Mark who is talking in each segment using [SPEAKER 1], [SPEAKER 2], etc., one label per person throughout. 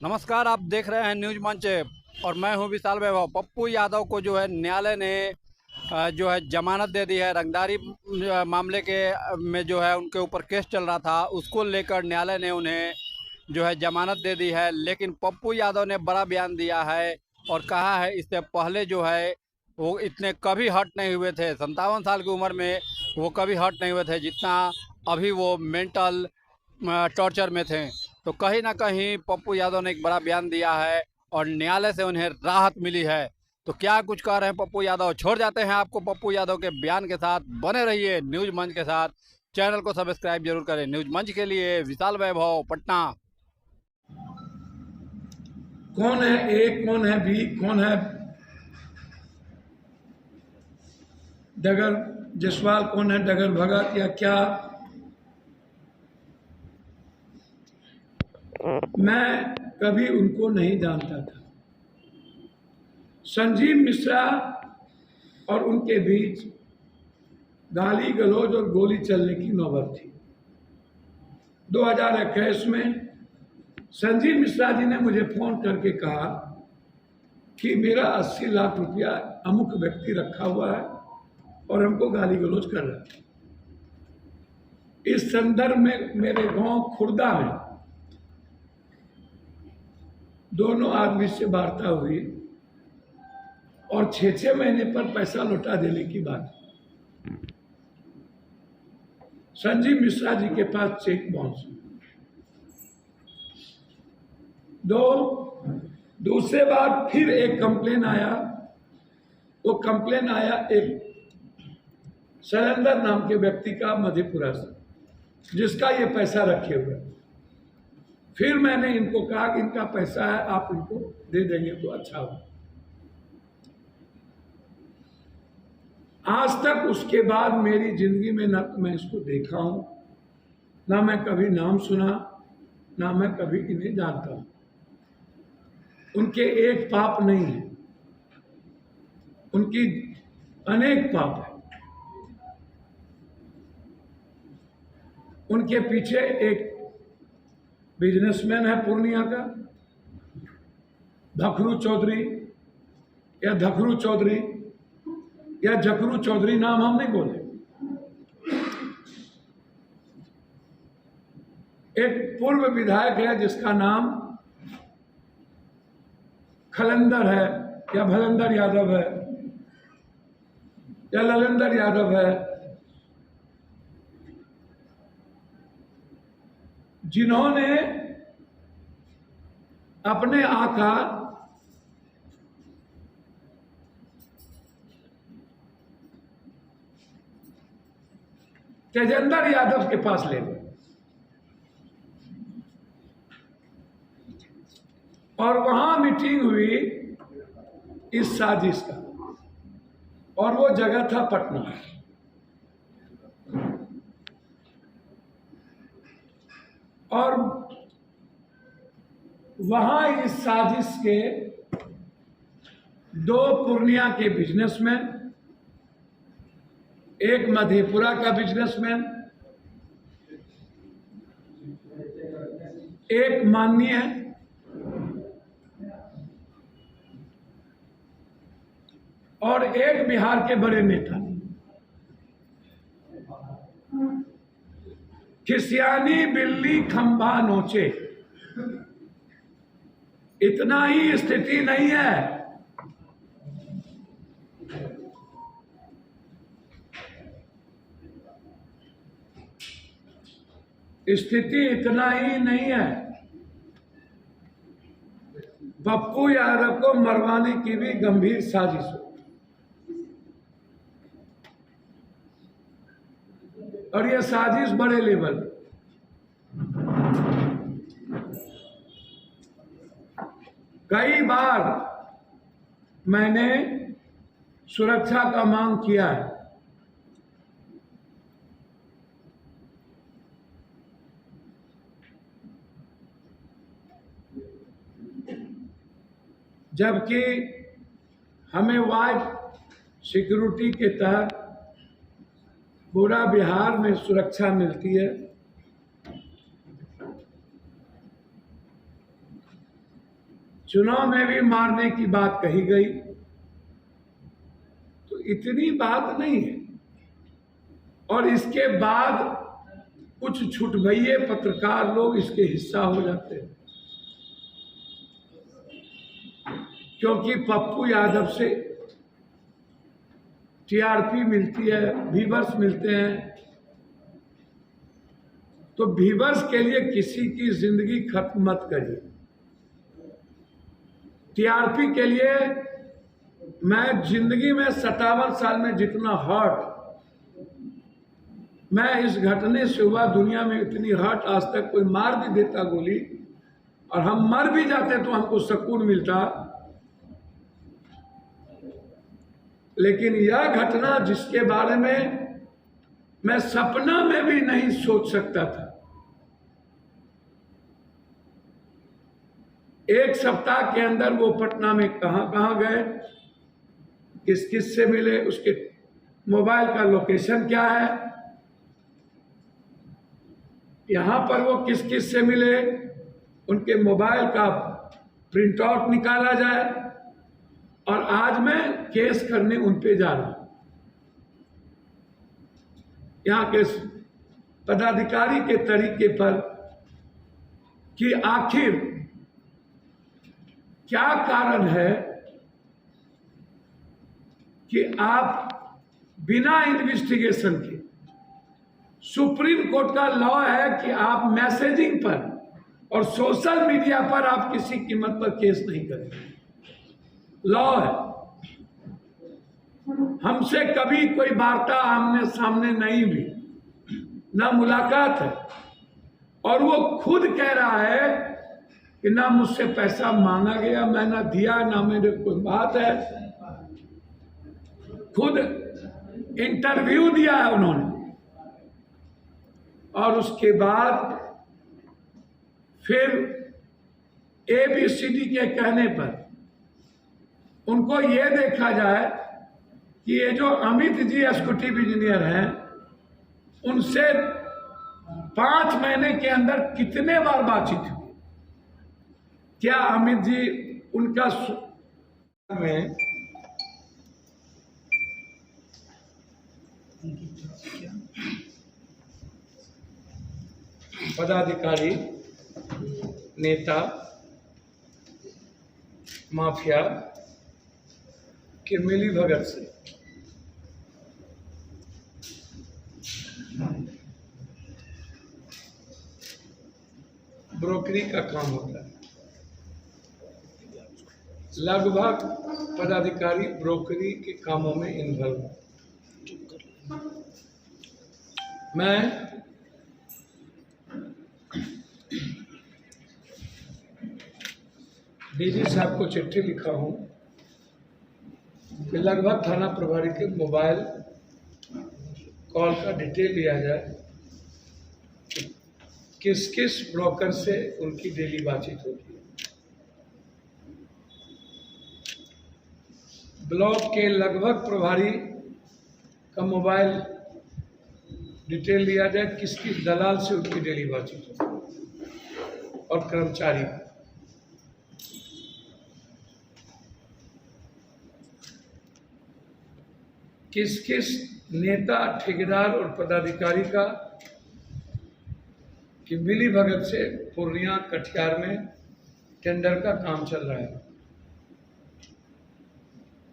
[SPEAKER 1] नमस्कार, आप देख रहे हैं न्यूज मंच और मैं हूं विशाल वैभव। पप्पू यादव को जो है न्यायालय ने जो है जमानत दे दी है। रंगदारी मामले के में जो है उनके ऊपर केस चल रहा था, उसको लेकर न्यायालय ने उन्हें जो है जमानत दे दी है। लेकिन पप्पू यादव ने बड़ा बयान दिया है और कहा है इससे पहले जो है वो इतने कभी हर्ट नहीं हुए थे। 57 साल की उम्र में वो कभी हर्ट नहीं हुए थे जितना अभी वो मेंटल टॉर्चर में थे। तो कहीं ना कहीं पप्पू यादव ने एक बड़ा बयान दिया है और न्यायालय से उन्हें राहत मिली है। तो क्या कुछ कह रहे हैं पप्पू यादव, छोड़ जाते हैं आपको पप्पू यादव के बयान के साथ। बने रहिए न्यूज मंच के साथ, चैनल को सब्सक्राइब जरूर करें। न्यूज मंच के लिए विशाल वैभव, पटना।
[SPEAKER 2] कौन है ए, कौन है बी, कौन है डगर जसवाल, कौन है डगर भगत या क्या, मैं कभी उनको नहीं जानता था। संजीव मिश्रा और उनके बीच गाली गलौज और गोली चलने की नौबत थी। 2021 में संजीव मिश्रा जी ने मुझे फोन करके कहा कि मेरा 80 लाख रुपया अमुक व्यक्ति रखा हुआ है और हमको गाली गलौज कर रहा है। इस संदर्भ में मेरे गांव खुर्दा में दोनों आदमी से वार्ता हुई और 6-6 महीने पर पैसा लौटा देने की बात। संजीव मिश्रा जी के पास चेक बाउंस। दूसरे बार फिर एक कंप्लेन आया। वो कंप्लेन आया एक शैलेंद्र नाम के व्यक्ति का मधेपुरा से, जिसका ये पैसा रखे हुए। फिर मैंने इनको कहा कि इनका पैसा है, आप इनको दे देंगे तो अच्छा हो। आज तक उसके बाद मेरी जिंदगी में न मैं इसको देखा हूं, ना मैं कभी नाम सुना, ना मैं कभी इन्हें जानता हूं। उनके एक पाप नहीं है, उनकी अनेक पाप है। उनके पीछे एक बिजनेसमैन है पूर्णिया का, धखरू चौधरी या धखरू चौधरी या जखरू चौधरी, नाम हम नहीं बोले। एक पूर्व विधायक है जिसका नाम खलंदर है या भलंदर यादव है या ललंदर यादव है, जिन्होंने अपने आका तेजेंद्र यादव के पास ले गए और वहां मीटिंग हुई इस साजिश का, और वो जगह था पटना। और वहां इस साजिश के दो पूर्णिया के बिजनेसमैन, एक मधेपुरा का बिजनेसमैन, एक माननीय और एक बिहार के बड़े नेता खिसियानी बिल्ली खंभा नोचे। इतना ही स्थिति नहीं है, स्थिति इतना ही नहीं है, पप्पू यादव को मरवाने की भी गंभीर साजिश हो। और यह साजिश बड़े लेवल। कई बार मैंने सुरक्षा का मांग किया है, जबकि हमें वाइड सिक्योरिटी के तहत पूरा बिहार में सुरक्षा मिलती है। चुनाव में भी मारने की बात कही गई, तो इतनी बात नहीं है। और इसके बाद कुछ छुटभइये पत्रकार लोग इसके हिस्सा हो जाते हैं, क्योंकि पप्पू यादव से टीआरपी मिलती है, व्यूअर्स मिलते हैं। तो व्यूअर्स के लिए किसी की जिंदगी खत्म मत करिए। टीआरपी के लिए मैं जिंदगी में 57 साल में जितना हर्ट मैं इस घटने से हुआ, दुनिया में इतनी हर्ट आज तक कोई मार भी देता गोली और हम मर भी जाते तो हमको सुकून मिलता, लेकिन यह घटना जिसके बारे में मैं सपना में भी नहीं सोच सकता था। एक सप्ताह के अंदर वो पटना में कहां गए, किस किस से मिले, उसके मोबाइल का लोकेशन क्या है, यहां पर वो किस किस से मिले, उनके मोबाइल का प्रिंट आउट निकाला जाए। और आज मैं केस करने उन पे जा रहा हूं। यहां के पदाधिकारी के तरीके पर कि आखिर क्या कारण है कि आप बिना इन्वेस्टिगेशन के, सुप्रीम कोर्ट का लॉ है कि आप मैसेजिंग पर और सोशल मीडिया पर आप किसी कीमत पर केस नहीं करेंगे, लॉ है। हमसे कभी कोई वार्ता आमने सामने नहीं हुई, ना मुलाकात है, और वो खुद कह रहा है कि ना मुझसे पैसा मांगा गया, मैं ना दिया, ना मेरे कोई बात है। खुद इंटरव्यू दिया है उन्होंने, और उसके बाद फिर ABCD के कहने पर उनको ये देखा जाए कि ये जो अमित जी एग्जीक्यूटिव इंजीनियर हैं, उनसे 5 महीने के अंदर कितने बार बातचीत हुई। क्या अमित जी उनका में पदाधिकारी, नेता, माफिया के मिली भगत से ब्रोकरी का काम होता है। लगभग पदाधिकारी ब्रोकरी के कामों में इन्वॉल्व है। मैं डीजी साहब को चिट्ठी लिखा हूं कि लगभग थाना प्रभारी के मोबाइल कॉल का डिटेल लिया जाए, किस किस ब्रोकर से उनकी डेली बातचीत होती है। ब्लॉक के लगभग प्रभारी का मोबाइल डिटेल लिया जाए, किस किस दलाल से उनकी डेली बातचीत होती है, और कर्मचारी किस किस नेता, ठेकेदार और पदाधिकारी का कि मिली भगत से पूर्णिया, कटिहार में टेंडर का काम चल रहा है।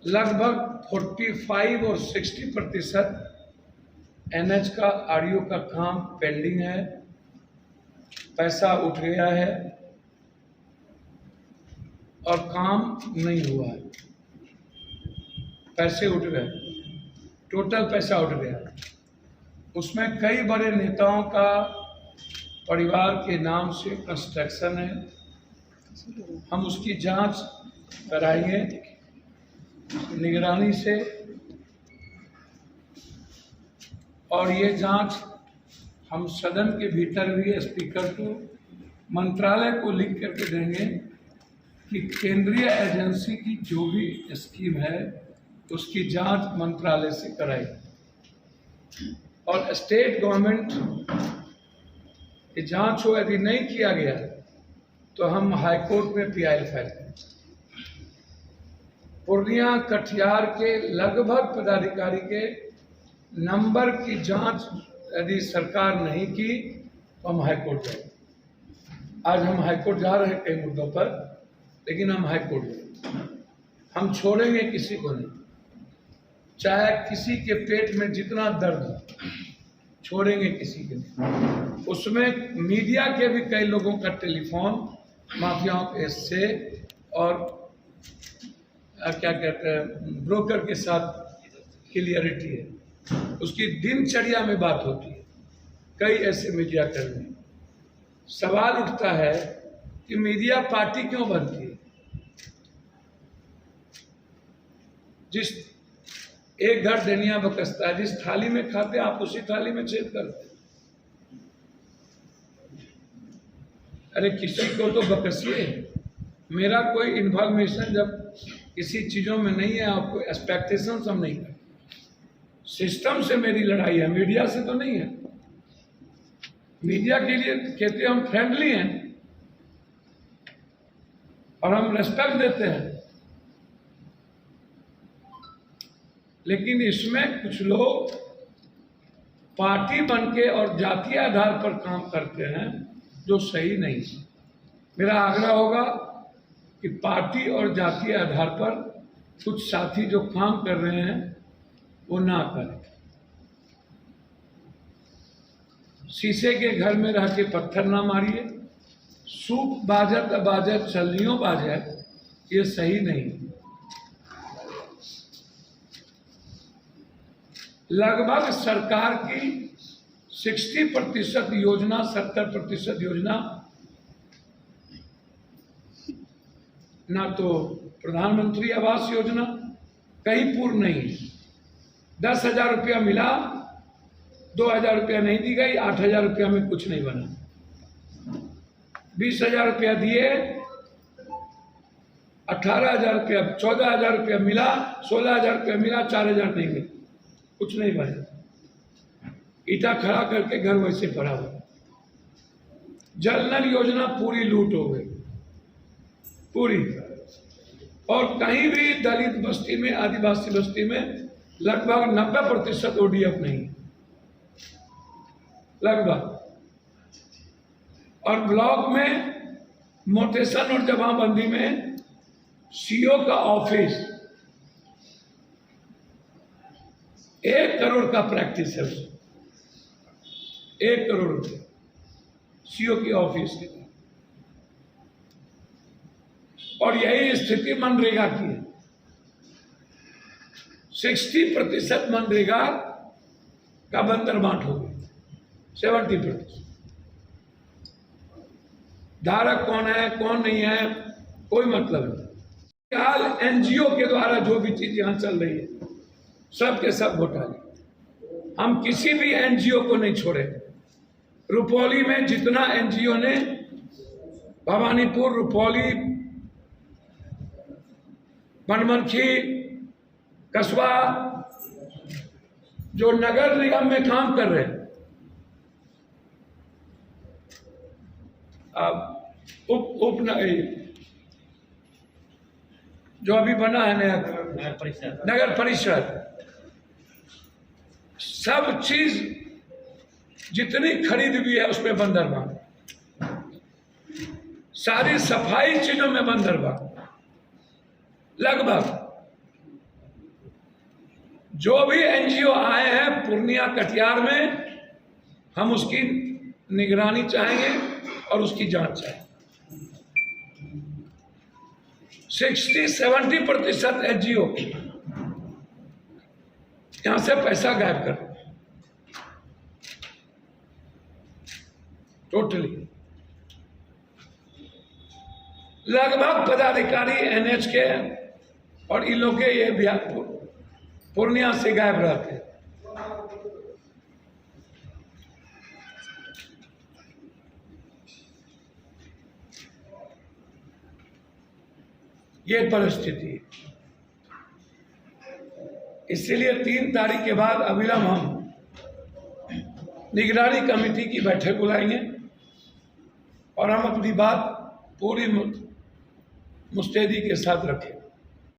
[SPEAKER 2] लगभग 45 और 60% NH का RDO का काम पेंडिंग है, पैसा उठ गया है और काम नहीं हुआ है। पैसे उठ गए, टोटल पैसा उठ गया। उसमें कई बड़े नेताओं का परिवार के नाम से कंस्ट्रक्शन है। हम उसकी जांच कराएंगे निगरानी से, और ये जांच हम सदन के भीतर भी स्पीकर को, मंत्रालय को लिख करके देंगे कि केंद्रीय एजेंसी की जो भी स्कीम है उसकी जांच मंत्रालय से कराई, और स्टेट गवर्नमेंट की जांच हो। यदि नहीं किया गया तो हम हाई कोर्ट में पीआई फाइल करें। पूर्णिया कटिहार के लगभग पदाधिकारी के नंबर की जांच यदि सरकार नहीं की तो हम हाई कोर्ट जाएंगे। आज हम हाई कोर्ट जा रहे हैं कई मुद्दों पर, लेकिन हम हाई कोर्ट जाएंगे। हम छोड़ेंगे किसी को नहीं, चाहे किसी के पेट में जितना दर्द हो, छोड़ेंगे किसी के नहीं। उसमें मीडिया के भी कई लोगों का टेलीफोन माफियाओं के से और क्या कहते हैं ब्रोकर के साथ क्लियरिटी है, उसकी दिनचर्या में बात होती है। कई ऐसे मीडिया कर्मी, सवाल उठता है कि मीडिया पार्टी क्यों बनती है? जिस एक घर धनिया बकसता है, जिस थाली में खाते आप उसी थाली में छेद करते। अरे किसी को तो बकसिए। मेरा कोई इन्फॉर्मेशन जब किसी चीजों में नहीं है, आपको एक्सपेक्टेशन हम नहीं करते। सिस्टम से मेरी लड़ाई है, मीडिया से तो नहीं है। मीडिया के लिए कहते हैं हम फ्रेंडली हैं और हम रेस्पेक्ट देते हैं, लेकिन इसमें कुछ लोग पार्टी बनके और जातीय आधार पर काम करते हैं जो सही नहीं है। मेरा आग्रह होगा कि पार्टी और जातीय आधार पर कुछ साथी जो काम कर रहे हैं वो ना करें। शीशे के घर में रह के पत्थर ना मारिए। सूप बाजत बाजत चलनियों बाजे, ये सही नहीं। लगभग सरकार की 60% योजना, 70% योजना ना तो प्रधानमंत्री आवास योजना कहीं पूर्ण नहीं है। 10,000 रुपया मिला, 2,000 रुपया नहीं दी गई, 8,000 रुपया में कुछ नहीं बना। 20,000 रुपया दिए, 18,000 रुपया, 14,000 रुपया मिला, 16,000 रुपया मिला, 4,000 नहीं मिला, कुछ नहीं बना। ईटा खड़ा करके घर वैसे पड़ा हुआ। जल नल योजना पूरी लूट हो गई, पूरी। और कहीं भी दलित बस्ती में, आदिवासी बस्ती में लगभग 90% ODF नहीं, लगभग। और ब्लॉक में मोटेशन और जमाबंदी में CO का ऑफिस 1 करोड़ का प्रैक्टिस है, 1 करोड़ रुपये CO की ऑफिस के। और यही स्थिति मनरेगा की है। 60% मनरेगा का बंदर बांट हो गई, 70%। धारक कौन है कौन नहीं है कोई मतलब नहीं। हाल NGO के द्वारा जो भी चीज यहां चल रही है सब के सब घोटाले। हम किसी भी NGO को नहीं छोड़े। रुपौली में जितना NGO ने, भवानीपुर, रुपौली, बनमनखी, कस्बा, जो नगर निगम में काम कर रहे हैं, उप जो अभी बना है नया नगर परिषद, सब चीज जितनी खरीद भी है उसमें बंदरबान, सारी सफाई चीजों में बंदरबान। लगभग जो भी NGO आए हैं पूर्णिया कटिहार में, हम उसकी निगरानी चाहेंगे और उसकी जांच चाहेंगे। 60-70% NGO यहां से पैसा गायब कर टोटली। लगभग पदाधिकारी NH के और इन लोग के ये बिहार पूर्णिया से गायब रहते हैं। ये परिस्थिति है। इसीलिए 3 तारीख के बाद अविलंब हम निगरानी कमेटी की बैठक बुलाएंगे और हम अपनी बात पूरी मुस्तैदी के साथ रखें।